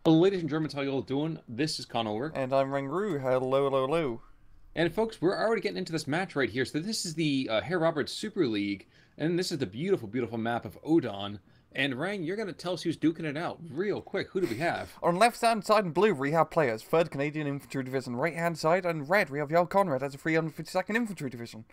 Hello, ladies and gentlemen, how you all doing? This is Conover. And I'm Rangru. Hello, hello, hello. And folks, we're already getting into this match right here. So this is the Herr Roberts Super League, and this is the beautiful, beautiful map of Odon. And Rang, you're going to tell us who's duking it out real quick. Who do we have? On left hand side in blue, we have players. 3rd Canadian Infantry Division. Right hand side in red, we have Jarl Conrad as a 352nd Infantry Division.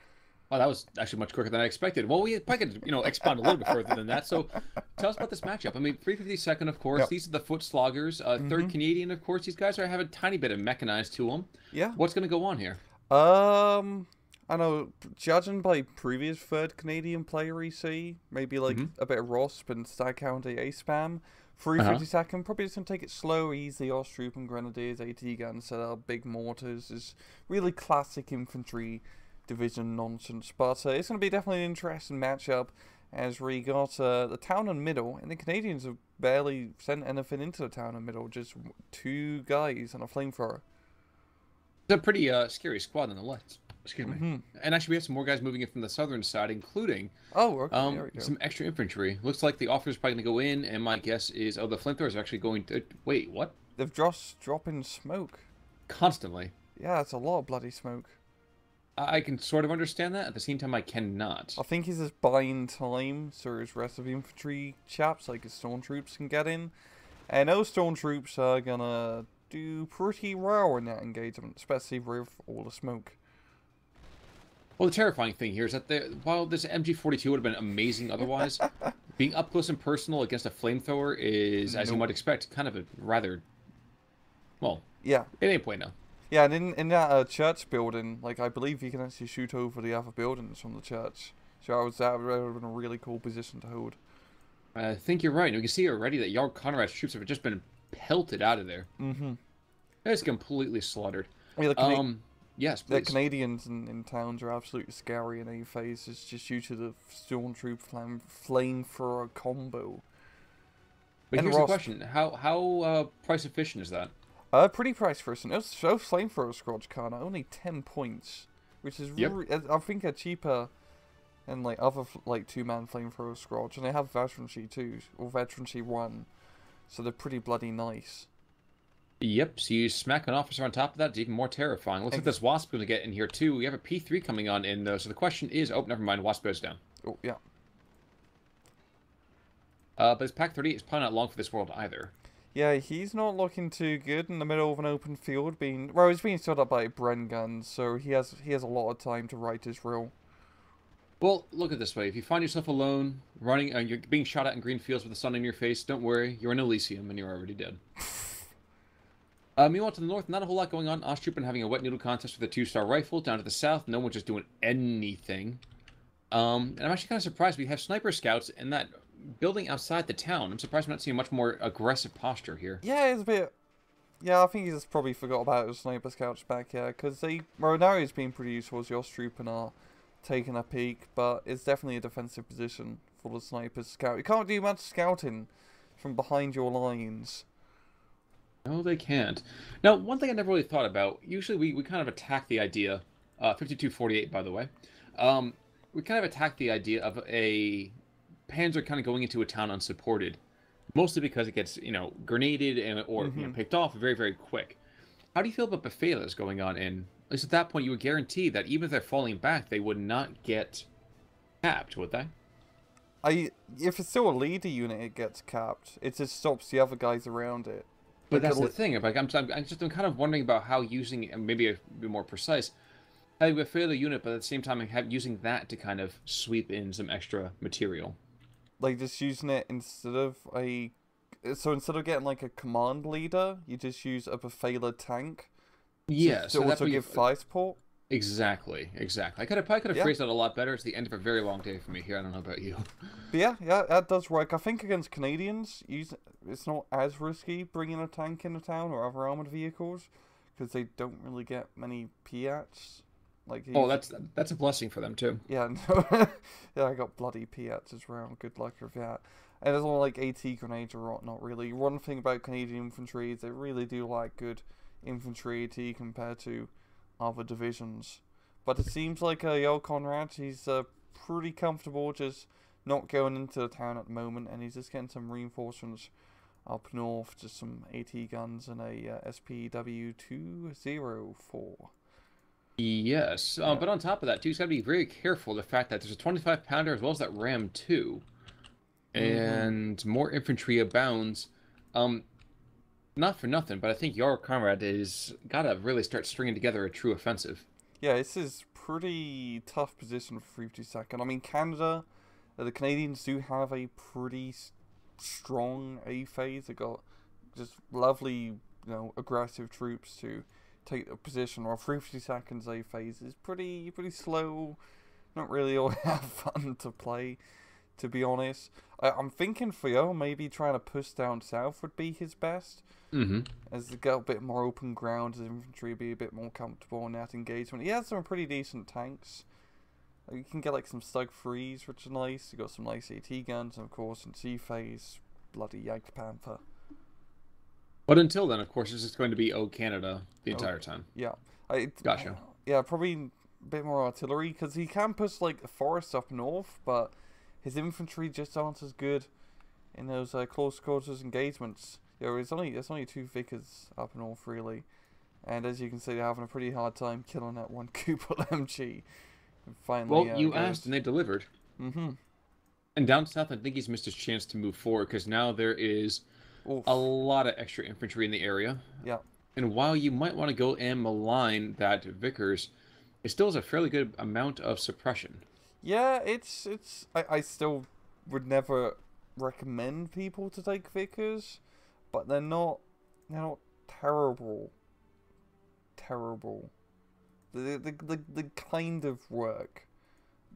Oh, that was actually much quicker than I expected. Well, we probably could, expound a little bit further than that. So tell us about this matchup. I mean, 352nd, of course. Yep. These are the Foot Sloggers. 3rd Canadian, of course. These guys have a tiny bit of mechanized to them. Yeah. What's going to go on here? I know, judging by previous 3rd Canadian player EC, maybe like a bit of ROSP and Stag Counter A spam. Uh-huh. 352nd, probably just going to take it slow, easy, Ostroop and Grenadiers, AT guns, set up, big mortars, is really classic infantry division nonsense. But it's going to be definitely an interesting matchup as we got the town and middle, and the Canadians have barely sent anything into the town and middle, just 2 guys and a flamethrower. It's a pretty scary squad nonetheless. Excuse me. And actually, we have some more guys moving in from the southern side, including Oh, okay, there we go. some extra infantry. Looks like the officer's probably going to go in, and my guess is, the flamethrowers are actually going to... Wait, what? They've just dropping smoke. Constantly. Yeah, it's a lot of bloody smoke. I can sort of understand that. At the same time, I cannot. I think he's just buying time so his rest of the infantry chaps, like his stormtroops, can get in. And those stormtroops are gonna do pretty well in that engagement, especially with all the smoke. Well, the terrifying thing here is that while this MG42 would have been amazing otherwise, being up close and personal against a flamethrower is, as you might expect, kind of a rather... Well, Yeah. it ain't bueno. Yeah, and in that church building, like, I believe you can actually shoot over the other buildings from the church. So that would have been a really cool position to hold. I think you're right. And we can see already that Jarl Conrad's troops have just been pelted out of there. It's completely slaughtered. Yeah, Yes, the please. Canadians in towns are absolutely scary in any phase. It's just due to the stormtroop flamethrower combo. But And here's the Ross, question: How price efficient is that? pretty price for us. And those flamethrower squads kind of only 10 points, which is Yep. I think are cheaper than like other like 2-man flamethrower squads, and they have veterancy 2 or veterancy 1, so they're pretty bloody nice. Yep. So you smack an officer on top of that, it's even more terrifying. Looks like this Wasp going to get in here too. We have a P3 coming on in though. So the question is, oh, never mind. Wasp goes down. Oh yeah. But this Pack 30 is probably not long for this world either. Yeah, he's not looking too good in the middle of an open field. He's being stood up by Bren guns, so he has a lot of time to right his rule. Well, look at it this way. If you find yourself alone, running, you're being shot at in green fields with the sun in your face, don't worry. You're in Elysium and you're already dead. Meanwhile, to the north, not a whole lot going on. Osttroop having a wet noodle contest with a 2-star rifle. Down to the south, no one's just doing anything. And I'm actually kind of surprised we have sniper scouts in that building outside the town. I'm surprised we're not seeing much more aggressive posture here. Yeah, it's a bit. Yeah, I think he just probably forgot about his sniper scouts back here, because now he's been pretty useful as your troop and are taking a peek, but it's definitely a defensive position for the sniper scout. You can't do much scouting from behind your lines. No, they can't. Now, one thing I never really thought about, usually we kind of attack the idea, 5248 by the way, we kind of attack the idea of a Panzer kind of going into a town unsupported, mostly because it gets, grenaded or picked off very, very quick. How do you feel about Befehlas going on in? At least at that point, you would guarantee that even if they're falling back, they would not get capped, would they? If it's still a leader unit, it gets capped. It just stops the other guys around it. But that's the thing. I'm kind of wondering about how using, and maybe a bit more precise, having a failure unit, but at the same time using that to kind of sweep in some extra material. Like just using it instead of instead of getting like a command leader, you just use a Befehler tank. Yeah, to also give fire support. Exactly. I probably could have phrased that a lot better. It's the end of a very long day for me here. I don't know about you. But yeah, that does work. I think against Canadians, it's not as risky bringing a tank into town or other armored vehicles, because they don't really get many Piats. That's a blessing for them too. Yeah, no. Yeah, I got bloody Piats as well. Good luck with that. And there's all like AT grenades or whatnot, really. One thing about Canadian infantry is they really do like good infantry AT compared to other divisions. But it seems like Jarl Conrad, he's pretty comfortable just not going into the town at the moment, and he's just getting some reinforcements Up north, just some AT guns and a SPW-204. Yes, Yeah. but on top of that, too, you got to be very careful of the fact that there's a 25 pounder as well as that Ram 2, Mm-hmm. and more infantry abounds. Um, Not for nothing, but I think Jarl Conrad is gotta really start stringing together a true offensive. Yeah, this is pretty tough position for 52nd. I mean, Canada, the Canadians do have a pretty strong A phase. They got just lovely, aggressive troops to take the position. While 52nd's A phase is pretty slow. Not really all that fun to play, to be honest. I'm thinking Theo maybe trying to push down south would be his best. Mm-hmm. As they get a bit more open ground, his infantry be a bit more comfortable in that engagement. He has some pretty decent tanks. You can get like some Stug 3s, which are nice. You got some nice AT guns, and of course in C phase, bloody Jagdpanther. But until then, of course, it's just going to be Oh Canada the Oh, entire time. yeah. Gotcha. Yeah, probably a bit more artillery, because he can push like a forest up north, but his infantry just aren't as good in those close quarters engagements. Yeah, there's only two Vickers up north really, and as you can see, they're having a pretty hard time killing that one Kupol MG. And finally, Well, you goes. asked and they delivered. Mm-hmm. And down south, I think he's missed his chance to move forward because now there is Oof. a lot of extra infantry in the area. Yeah. And while you might want to go and malign that Vickers, it still has a fairly good amount of suppression. Yeah, it's. I still would never recommend people to take Vickers, but they're not terrible. Terrible. The kind of work,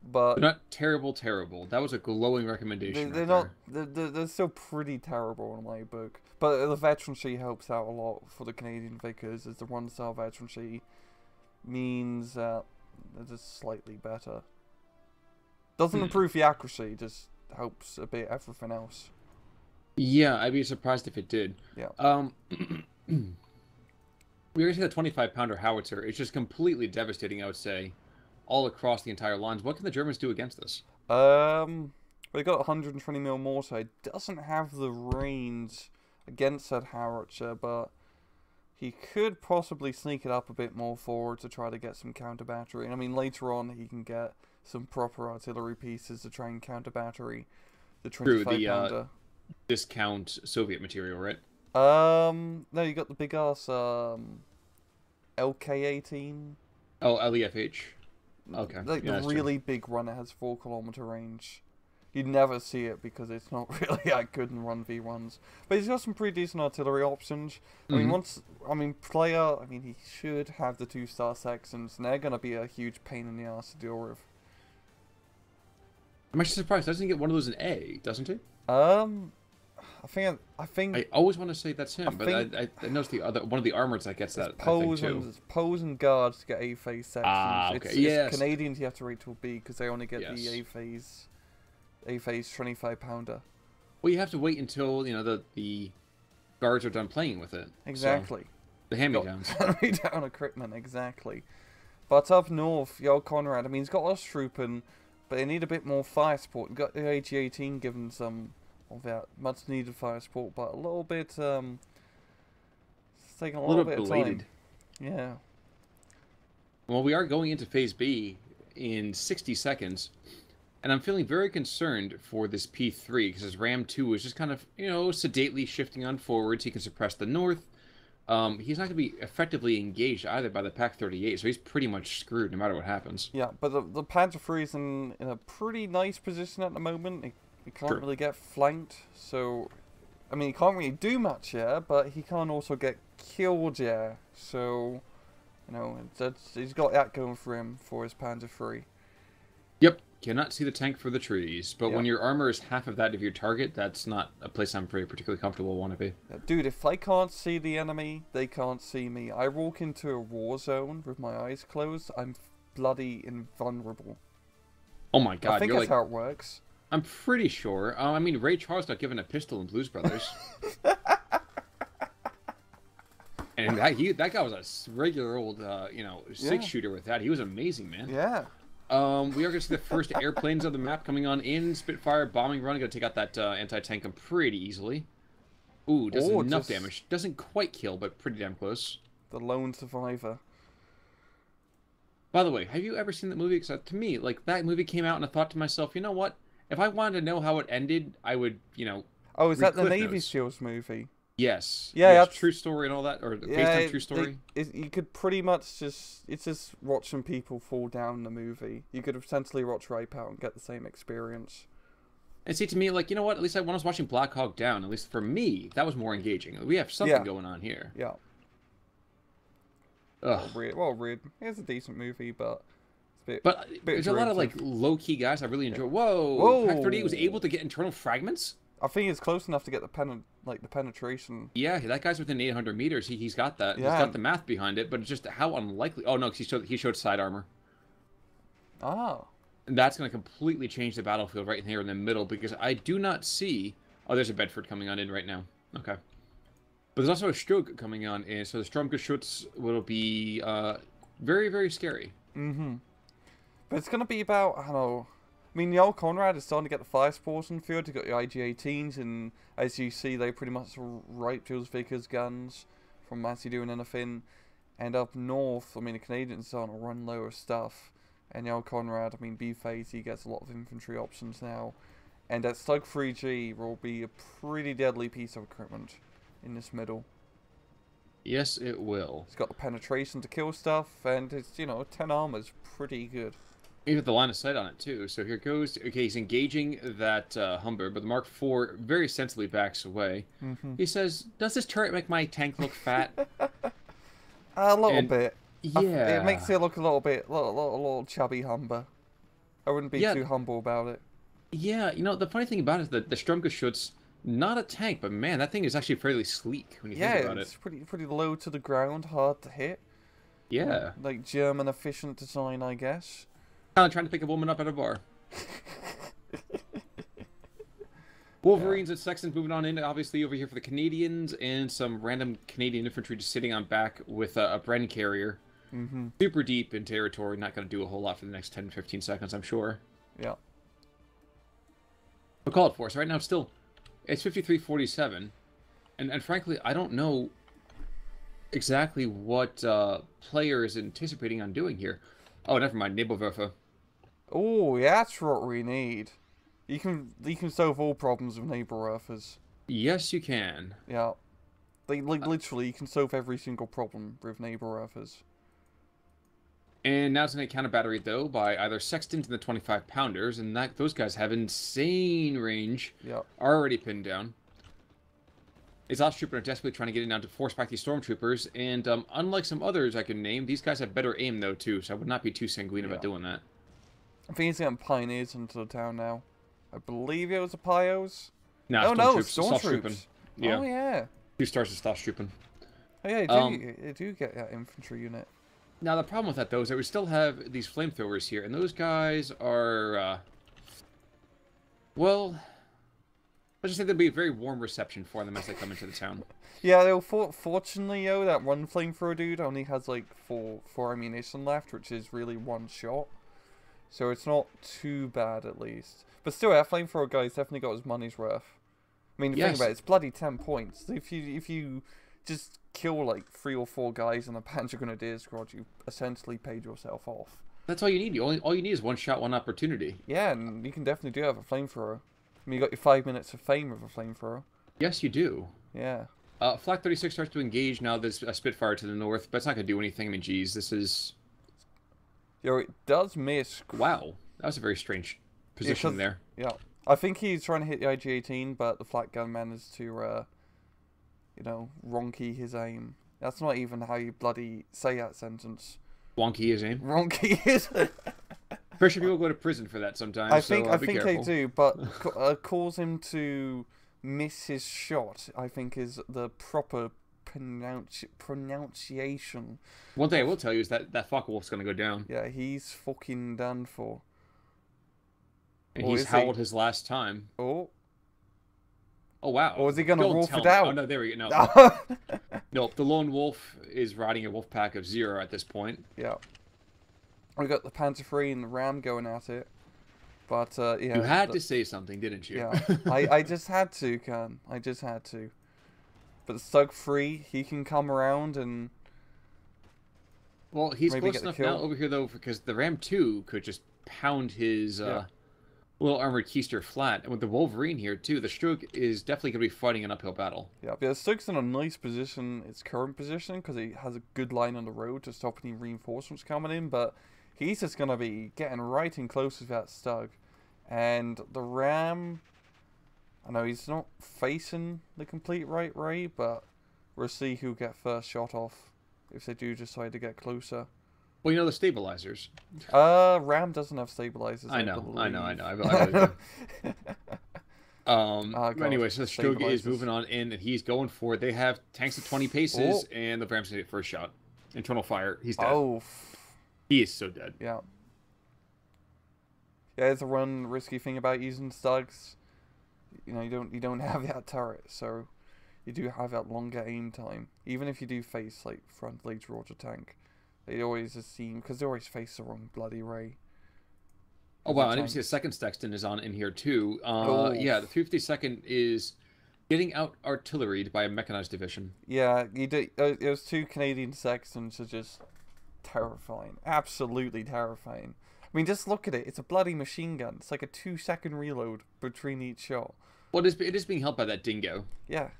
but They're not terrible, terrible. That was a glowing recommendation they're right not. there. They're still pretty terrible in my book. But the veterancy helps out a lot for the Canadian Vickers, as the 1-star veterancy means they're just slightly better. Doesn't improve the accuracy, just helps a bit everything else. Yeah, I'd be surprised if it did. Yeah. We already see the 25 pounder howitzer. It's just completely devastating, I would say, all across the entire lines. What can the Germans do against this? They got 120 mil mortar. It doesn't have the range against that howitzer, but he could possibly sneak it up a bit more forward to try to get some counter battery. And I mean, later on he can get some proper artillery pieces to try and counter battery the 25 Through the pounder. discount Soviet material, right? No, you got the big ass LK-18. Oh, LEFH. Okay. Like Yeah, the that's true. really big one that has 4 kilometer range. You'd never see it because it's not really that good in 1v1s. But he's got some pretty decent artillery options. I mean, he should have the 2-star Saxons, and they're going to be a huge pain in the ass to deal with. I'm actually surprised. Doesn't he get one of those in A, doesn't he? I think I always want to say that's him, but think I noticed the other one of the armors that gets that I think Poles too. and guards to get A phase sections. Okay. It's Yes. Canadians you have to rate till B because they only get Yes. the A phase 25 pounder. Well, you have to wait until the guards are done playing with it. Exactly. So, the hand-me-downs. Hand down equipment, exactly. But up north, Jarl Conrad, I mean, he's got us trooping, but they need a bit more fire support. You've got the AG-18 giving some of that much needed fire support, but a little bit, it's taking a little bit of belated. time. Yeah. Well, we are going into Phase B in 60 seconds, and I'm feeling very concerned for this P3 because his Ram 2 is just kind of, sedately shifting on forwards. He can suppress the north. He's not going to be effectively engaged either by the Pak-38, so he's pretty much screwed no matter what happens. Yeah, but the Panzer III is in a pretty nice position at the moment. He can't True. really get flanked, so... I mean, he can't really do much here, but he can't also get killed here. So, he's got that going for him for his Panzer III. Yep, cannot see the tank for the trees, but Yeah. when your armor is half of that of your target, that's not a place I'm particularly comfortable want to be. Dude, if I can't see the enemy, they can't see me. I walk into a war zone with my eyes closed, I'm bloody invulnerable. Oh my god, I think you're that's like... how it works. I'm pretty sure. I mean, Ray Charles got given a pistol in Blues Brothers. And that guy was a regular old, six-shooter with that. He was amazing, man. Yeah. We are going to see the first airplanes of the map coming on in. Spitfire, bombing run. Going to take out that anti-tank pretty easily. Ooh, does Or enough just damage. Doesn't quite kill, but pretty damn close. the lone survivor. By the way, have you ever seen that movie? Because to me, like, that movie came out and I thought to myself, you know what? If I wanted to know how it ended, I would, Oh, is read that the Cliff Navy Notes. SEALs movie? Yes. Yeah, Yes, that's true story and all that, or based yeah. on true story. You could pretty much it's just watching people fall down the movie. You could essentially watch Wipeout and get the same experience. And see, to me, like, you know what? At least when I was watching Black Hawk Down, at least for me, that was more engaging. We have something Yeah, going on here. yeah. Ugh. Weird. It's a decent movie, but it's But a bit there's a lot of, like, derivative. low-key guys I really Yeah. enjoy. Whoa! Pack 38 was able Whoa! to get internal fragments? I think it's close enough to get the penetration. Yeah, that guy's within 800 meters. He's got that. He's Yeah. got the math behind it, but it's just how unlikely. Oh, no, 'cause he showed side armor. Ah. And that's going to completely change the battlefield right here in the middle because I do not see... Oh, there's a Bedford coming on in right now. Okay. But there's also a Stroke coming on in, so the Sturmgeschütz will be very, very scary. Mm-hmm. But it's gonna be about, I don't know. I mean, the old Conrad is starting to get the fire spores in the field. You got your IG-18s, and as you see, they pretty much ripe Jules Vickers guns from Massey doing anything. And up north, I mean, the Canadians are starting to run low of stuff. And the old Conrad, I mean, B-Phase, he gets a lot of infantry options now. And that Stug 3G will be a pretty deadly piece of equipment in this middle. Yes, it will. It's got the penetration to kill stuff, and it's, 10 armor's pretty good. You have the line of sight on it, too. So here goes. Okay, he's engaging that Humber, but the Mark IV very sensibly backs away. Mm-hmm. He says, does this turret make my tank look fat? A little bit. Yeah. It makes it look a little chubby Humber. I wouldn't be too humble about it. Yeah, the funny thing about it is that the Sturmgeschütz, not a tank, but man, that thing is actually fairly sleek when you think about it. Yeah, it's pretty low to the ground, hard to hit. Yeah. Like German efficient design, I guess. Kind of trying to pick a woman up at a bar. Wolverines and Sextons moving on in, obviously, over here for the Canadians, and some random Canadian infantry just sitting on back with a Bren carrier. Mm-hmm. Super deep in territory, not going to do a whole lot for the next 10-15 seconds, I'm sure. Yeah. But call it for us. Right now, it's 53-47, and frankly, I don't know exactly what player is anticipating on doing here. Oh, never mind, Nebelwerfer. Oh, yeah, that's what we need. You can solve all problems with Nebelwerfers. Yes, you can. Yeah. Literally, you can solve every single problem with Nebelwerfers. And now it's going to counter battery though by either Sextons and the 25-pounders, and those guys have insane range. Yep. Already pinned down. Exhaust Trooper are desperately trying to get in now to force back these Stormtroopers, and unlike some others I can name, these guys have better aim though too, so I would not be too sanguine about doing that. I think he's getting Pioneers into the town now. I believe it was the Pios. Nah, Stormtroops. Yeah. Oh yeah. 2 stars of Stormtrooping. Oh yeah, they do get that infantry unit. Now, the problem with that, though, is that we still have these flamethrowers here, and those guys are, well, let's just say there'll be a very warm reception for them as they come into the town. Yeah, fortunately, that one flamethrower dude only has, like, four ammunition left, which is really one shot. So it's not too bad, at least. But still, that flamethrower guy's definitely got his money's worth. I mean, think about it, it's bloody 10 points. If you just kill like 3 or 4 guys in a Panzer Grenadier squad, you essentially paid yourself off. That's all you need. All you need is one shot, one opportunity. Yeah, and you can definitely do have a flamethrower. I mean, you got your 5 minutes of fame with a flamethrower. Yes, you do. Yeah. Flak 36 starts to engage now. There's a Spitfire to the north, but it's not going to do anything. I mean, geez, this is... Yo, it does miss. Wow, that was a very strange position there. Yeah. I think he's trying to hit the IG-18, but the flak gun managed to, wonky his aim. That's not even how you bloody say that sentence. Wonky his aim. Wonky his. Pretty sure people go to prison for that sometimes. I think they do, but cause him to miss his shot, I think, is the proper pronunciation. One thing I will tell you is that Focke-Wulf's going to go down. Yeah, he's fucking done for. And he's howled his last time. Oh. Oh, wow. Or is he going to wolf it out? Oh, no, there we go. No. Nope, the lone wolf is riding a wolf pack of 0 at this point. Yeah. We got the Panzer III and the Ram going at it. But, yeah. You had to say something, didn't you? Yeah. I just had to, Khan. I just had to. But Stug 3, he can come around and Well, he's maybe close get the enough now kill. over here, though, because the Ram 2 could just pound his Yeah. little armored keister flat. And with the Wolverine here, too, the Stroke is definitely going to be fighting an uphill battle. Yeah, but Stug's in a nice position, its current position, because he has a good line on the road to stop any reinforcements coming in, but he's just going to be getting right in close with that Stug. And the Ram, I know he's not facing the complete right way, but we'll see who'll get first shot off if they do decide to get closer. Well, you know the stabilizers. Ram doesn't have stabilizers. I know. Believe. I really do. God, Anyway, so the Stroke is stabilizers. moving on in, and he's going for it. They have tanks at 20 paces, and the Ram's going to get first shot. Internal fire. He's dead. Oh, He is so dead. yeah. Yeah, it's a one risky thing about using Stugs. You know, you don't have that turret, so you do have that longer aim time. Even if you do face like frontally towards a tank, they always just seem because they always face the wrong bloody ray. Oh wow! I didn't see the second Sexton is on in here too. Yeah, the 352nd is getting out artilleried by a mechanized division. Yeah, you do. Those two Canadian Sextons are just terrifying, absolutely terrifying. I mean, just look at it. It's a bloody machine gun. It's like a 2-second reload between each shot. Well, it is being held by that dingo. Yeah,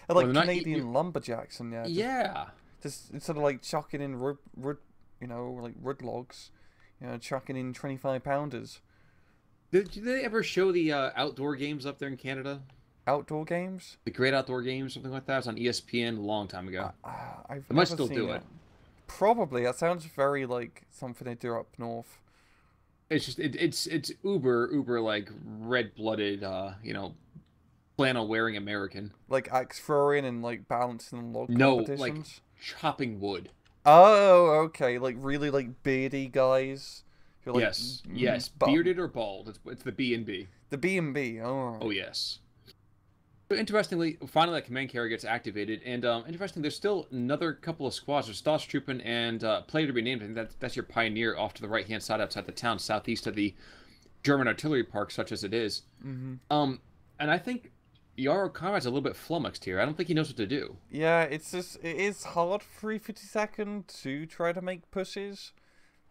like Canadian lumberjacks and yeah. Just instead of like chucking in wood logs, chucking in 25-pounders. Did they ever show the outdoor games up there in Canada? Outdoor games? The Great Outdoor Games, something like that. It was on ESPN a long time ago. I've they might still do it. Probably. That sounds very like something they do up north. It's just it's uber like red-blooded, flannel wearing American. Like axe throwing and like balancing log competitions. Like chopping wood. Oh, okay. Like really like beardy guys. Who, like, yes, bearded or bald. It's the B&B. The B&B. Oh yes. But interestingly, finally that command carrier gets activated, and interesting, there's still another couple of squads. There's Stahlstruppen and Player to be named. I think that's your Pioneer off to the right-hand side outside the town, southeast of the German artillery park, such as it is. Mm-hmm. And I think Jarl Conrad's a little bit flummoxed here. I don't think he knows what to do. Yeah, it is hard for 352nd to try to make pushes,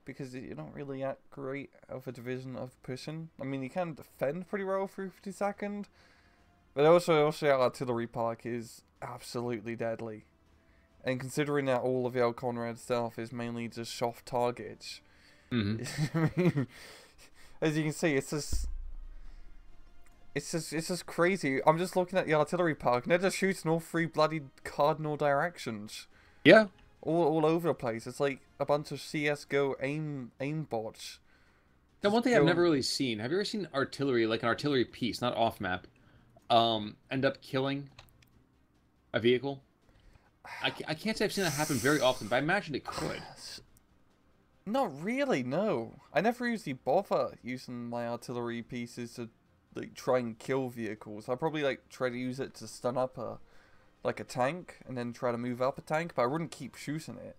because you're not really that great of a division of pushing. I mean, you can defend pretty well 352nd. But also our artillery park is absolutely deadly. And considering that all of the Conrad stuff is mainly just soft targets, I mean, as you can see, it's just crazy. I'm just looking at the artillery park, and they're just shooting all three bloody cardinal directions. Yeah. All over the place. It's like a bunch of CS:GO aim bots. Now, one thing I've never really seen. Have you ever seen artillery, like an artillery piece, not off map, end up killing a vehicle? I can't say I've seen that happen very often, but I imagine it could. Not really, no. I never usually bother using my artillery pieces to like try and kill vehicles. I probably like try to use it to stun up a tank and then try to move up a tank, but I wouldn't keep shooting it.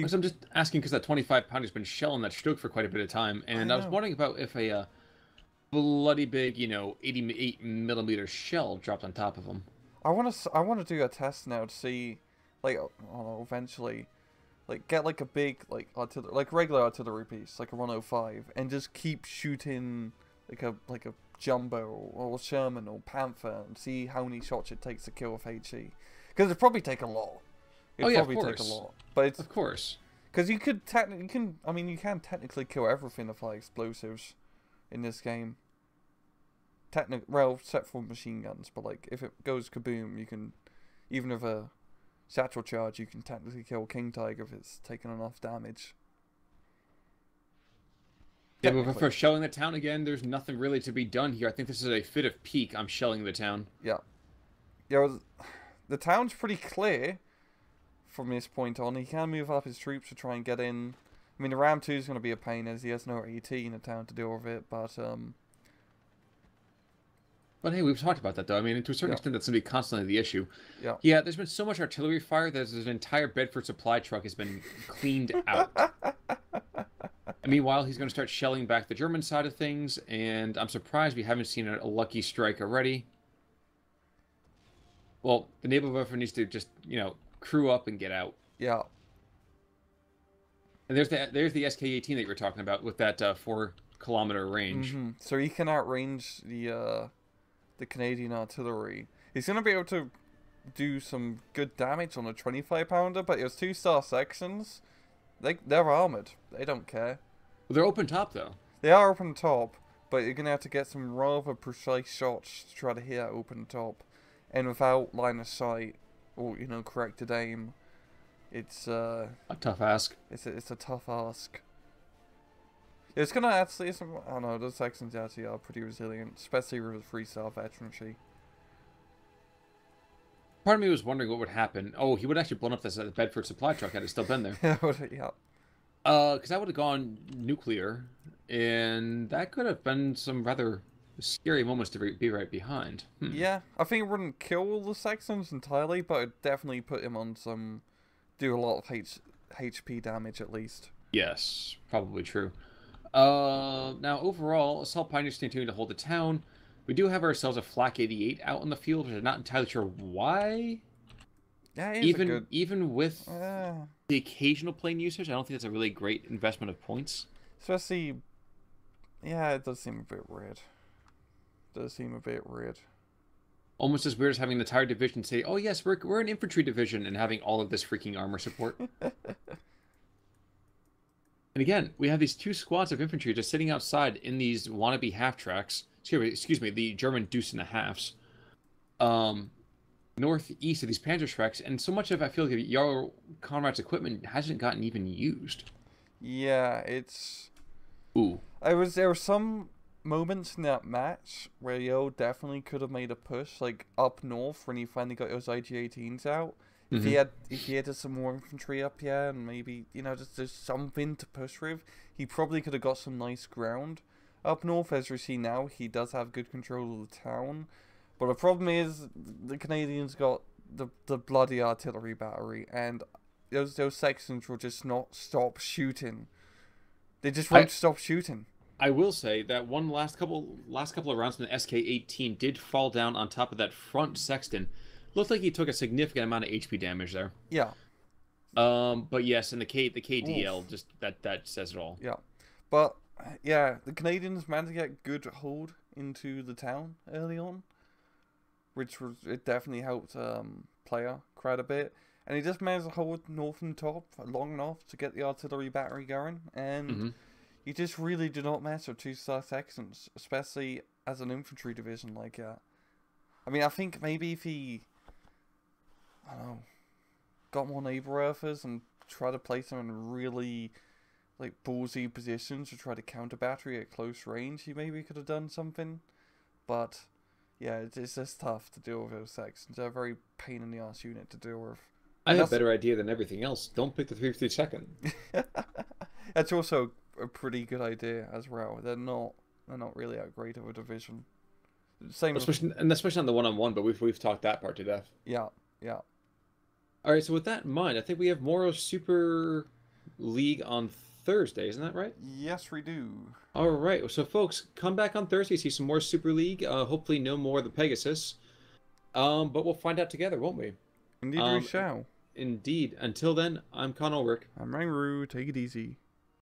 So I'm just asking because that 25-pounder has been shelling that Stroke for quite a bit of time, and I was wondering about if a bloody big, 88mm shell dropped on top of them. I want to do a test now to see, like, I don't know, eventually, like, get like a big regular artillery piece, like a 105, and just keep shooting like a jumbo or Sherman or Panther and see how many shots it takes to kill with HE. Because it'd probably take a lot. It'd probably take a lot. But it's, of course. Because you can technically kill everything with like explosives in this game. Well, except for machine guns, but like if it goes kaboom, you can, even with a satchel charge, you can technically kill King Tiger if it's taken enough damage. Yeah, but for shelling the town again, there's nothing really to be done here. I think this is a fit of pique. I'm shelling the town. Yeah. Yeah, the town's pretty clear from this point on. He can move up his troops to try and get in. I mean, the Ram 2 is going to be a pain as he has no AT in the town to deal with it, but hey, we've talked about that, though. I mean, to a certain extent, that's going to be constantly the issue. Yeah. Yeah, there's been so much artillery fire that there's an entire Bedford supply truck has been cleaned out. And meanwhile, he's going to start shelling back the German side of things, and I'm surprised we haven't seen a lucky strike already. Well, the naval buffer needs to just, crew up and get out. Yeah. And there's the SK-18 that you were talking about with that 4 kilometer range. So he can outrange the Canadian artillery. He's gonna be able to do some good damage on a 25-pounder, but his 2-star sections, they're armored. They don't care. Well, they're open top though. They are open top, but you're gonna have to get some rather precise shots to try to hit that open top, and without line of sight or corrected aim, it's A tough ask. it's a tough ask. It's gonna actually, I don't know, those sections actually are pretty resilient, especially with 3-star veterancy. Part of me was wondering what would happen. Oh, he would actually blown up this Bedford supply truck had it still been there. Yeah. Because I would have gone nuclear, and that could have been some rather scary moments to be right behind. Yeah, I think it wouldn't kill all the Saxons entirely, but it'd definitely put him on some, do a lot of HP damage at least. Yes, probably true. Now overall, Assault Pioneers continue to hold the town. We do have ourselves a Flak 88 out in the field, which I'm not entirely sure why. Yeah, Even with the occasional plane usage, I don't think that's a really great investment of points. Especially, yeah, it does seem a bit weird. Almost as weird as having the entire division say, "Oh yes, we're an infantry division," and having all of this freaking armor support. And again, we have these 2 squads of infantry just sitting outside in these wannabe half tracks. Excuse me, the German deuce and a halves. Northeast of these Panzer tracks, and so much of I feel like Jarl Conrad's equipment hasn't gotten even used. Yeah, it's. Ooh. There were some moments in that match where Yo definitely could have made a push, like up north when he finally got those IG-18s out. If he had some more infantry up here and maybe just something to push with, he probably could have got some nice ground up north. As we see now, he does have good control of the town, but the problem is the Canadians got the bloody artillery battery, and those sections will just not stop shooting. They just won't stop shooting. I will say that last couple of rounds from the SK-18 did fall down on top of that front sexton. Looked like he took a significant amount of HP damage there. Yeah. But yes, and the KDL, just that says it all. Yeah. But yeah, the Canadians managed to get good hold into the town early on, which it definitely helped player quite a bit. And he just managed to hold north and top long enough to get the artillery battery going, and you just really do not mess with 2-star sections, especially as an infantry division like that. I mean, I think maybe if he, I don't know, got more neighbor earthers and try to place them in really ballsy positions to try to counter battery at close range, he maybe could have done something. But yeah, it's just tough to deal with those sections. They're a very pain in the ass unit to deal with. I have a better idea than everything else. Don't pick the 352nd. That's also a pretty good idea as well. They're not really that great of a division. Especially on the one-on-one, but we've talked that part to death. Yeah. All right, so with that in mind, I think we have Moro Super League on Thursday, isn't that right? Yes, we do. All right, so folks, come back on Thursday, see some more Super League. Hopefully, no more of the Pegasus. But we'll find out together, won't we? Indeed, we shall. Indeed. Until then, I'm Con Ulrich. I'm Rangru. Take it easy.